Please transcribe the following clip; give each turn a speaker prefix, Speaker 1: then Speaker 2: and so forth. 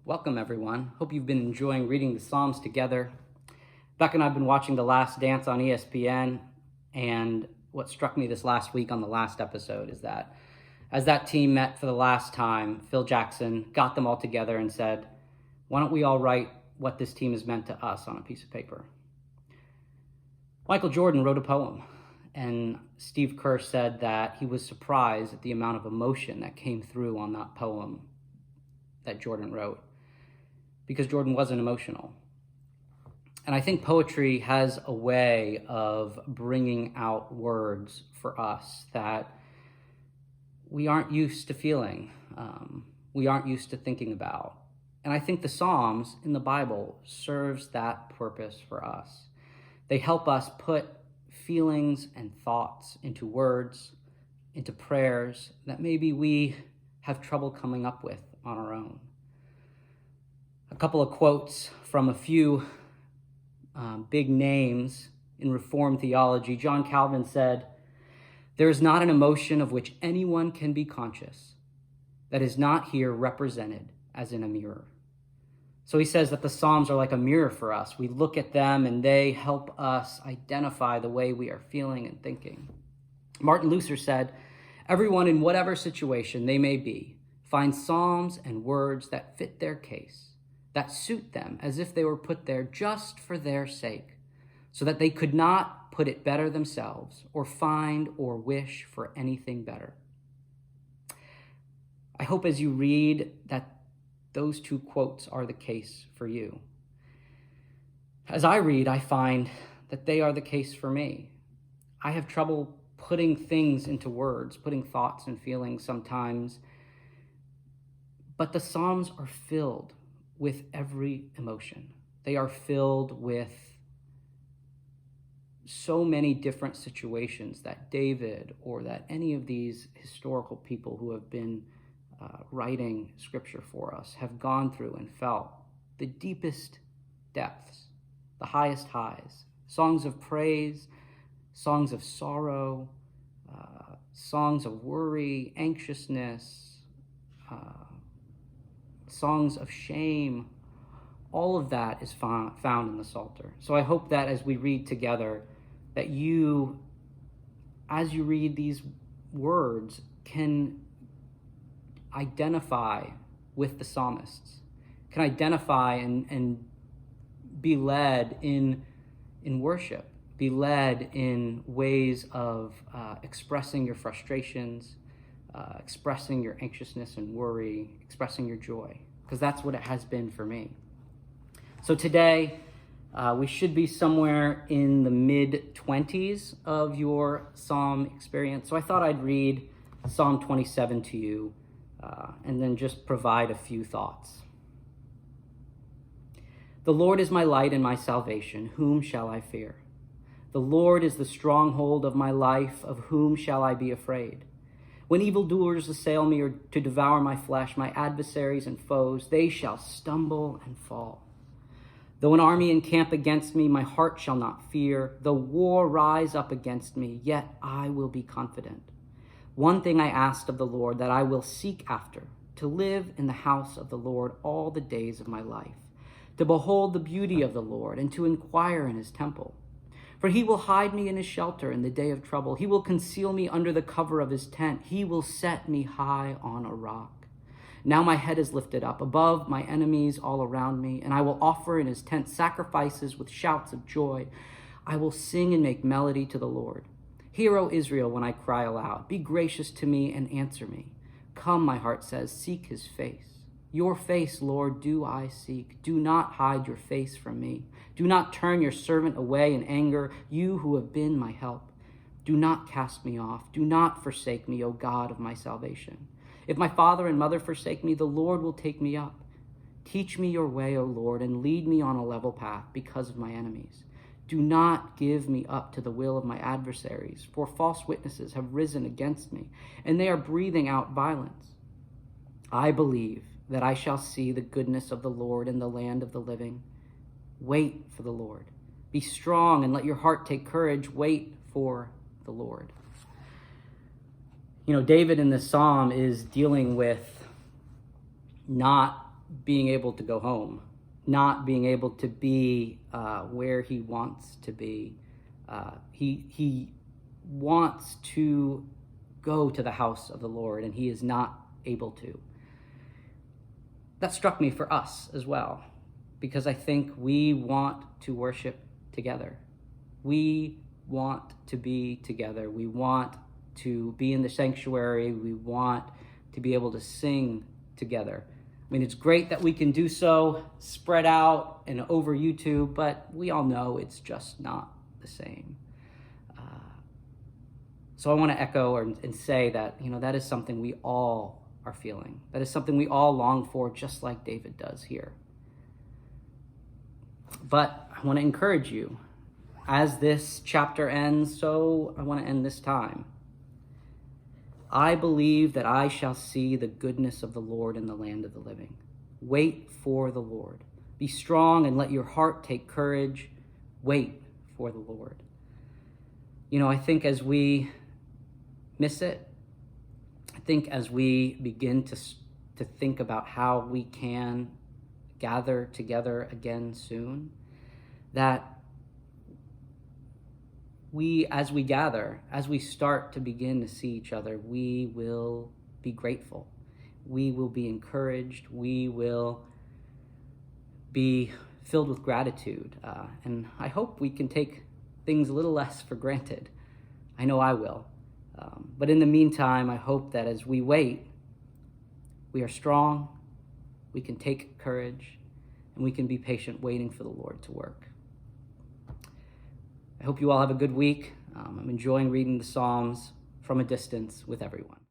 Speaker 1: Welcome, everyone. Hope you've been enjoying reading the Psalms together. Beck and I have been watching The Last Dance on ESPN, and what struck me this last week on the last episode is that as that team met for the last time, Phil Jackson got them all together and said, why don't we all write what this team has meant to us on a piece of paper? Michael Jordan wrote a poem, and Steve Kerr said that he was surprised at the amount of emotion that came through on that poem that Jordan wrote, because Jordan wasn't emotional. And I think poetry has a way of bringing out words for us that we aren't used to feeling, we aren't used to thinking about. And I think the Psalms in the Bible serves that purpose for us. They help us put feelings and thoughts into words, into prayers that maybe we have trouble coming up with on our own. A couple of quotes from a few big names in Reformed theology. John Calvin said, "There is not an emotion of which anyone can be conscious that is not here represented as in a mirror." So he says that the Psalms are like a mirror for us. We look at them and they help us identify the way we are feeling and thinking. Martin Luther said, "Everyone in whatever situation they may be finds psalms and words that fit their case, that suit them as if they were put there just for their sake, so that they could not put it better themselves or find or wish for anything better." I hope as you read that those two quotes are the case for you. As I read, I find that they are the case for me. I have trouble putting things into words, putting thoughts and feelings sometimes, but the Psalms are filled with every emotion. They are filled with so many different situations that David or that any of these historical people who have been writing scripture for us have gone through and felt the deepest depths, the highest highs, songs of praise, songs of sorrow, songs of worry, anxiousness, songs of shame. All of that is found in the Psalter. So I hope that as we read together, that you, as you read these words, can identify with the psalmists, can identify and be led in worship, be led in ways of expressing your frustrations, expressing your anxiousness and worry, expressing your joy, because that's what it has been for me. So today, we should be somewhere in the mid-20s of your psalm experience. So I thought I'd read Psalm 27 to you, and then just provide a few thoughts. The Lord is my light and my salvation. Whom shall I fear? The Lord is the stronghold of my life. Of whom shall I be afraid? When evildoers assail me or to devour my flesh, my adversaries and foes, they shall stumble and fall. Though an army encamp against me, my heart shall not fear. Though war rise up against me, yet I will be confident. One thing I asked of the Lord that I will seek after, to live in the house of the Lord all the days of my life, to behold the beauty of the Lord and to inquire in his temple. For he will hide me in his shelter in the day of trouble. He will conceal me under the cover of his tent. He will set me high on a rock. Now my head is lifted up above my enemies all around me, and I will offer in his tent sacrifices with shouts of joy. I will sing and make melody to the Lord. Hear, O Israel, when I cry aloud. Be gracious to me and answer me. Come, my heart says, seek his face. Your face, Lord, do I seek. Do not hide your face from me. Do not turn your servant away in anger, you who have been my help. Do not cast me off. Do not forsake me, O God of my salvation. If my father and mother forsake me, the Lord will take me up. Teach me your way, O Lord, and lead me on a level path because of my enemies. Do not give me up to the will of my adversaries, for false witnesses have risen against me, and they are breathing out violence. I believe that I shall see the goodness of the Lord in the land of the living. Wait for the Lord. Be strong and let your heart take courage. Wait for the Lord. You know, David in this psalm is dealing with not being able to go home, not being able to be where he wants to be. He wants to go to the house of the Lord, and he is not able to. That struck me for us as well, because I think we want to worship together. We want to be together. We want to be in the sanctuary. We want to be able to sing together. I mean, it's great that we can do so spread out and over YouTube, but we all know it's just not the same. So I want to echo and say that, that is something we all are feeling. That is something we all long for, just like David does here. But I want to encourage you, as this chapter ends, so I want to end this time. I believe that I shall see the goodness of the Lord in the land of the living. Wait for the Lord. Be strong and let your heart take courage. Wait for the Lord. I think as we miss it, I think as we begin to think about how we can gather together again soon, that as we gather, as we start to begin to see each other, we will be grateful. We will be encouraged. We will be filled with gratitude. And I hope we can take things a little less for granted. I know I will. But in the meantime, I hope that as we wait, we are strong, we can take courage, and we can be patient waiting for the Lord to work. I hope you all have a good week. I'm enjoying reading the Psalms from a distance with everyone.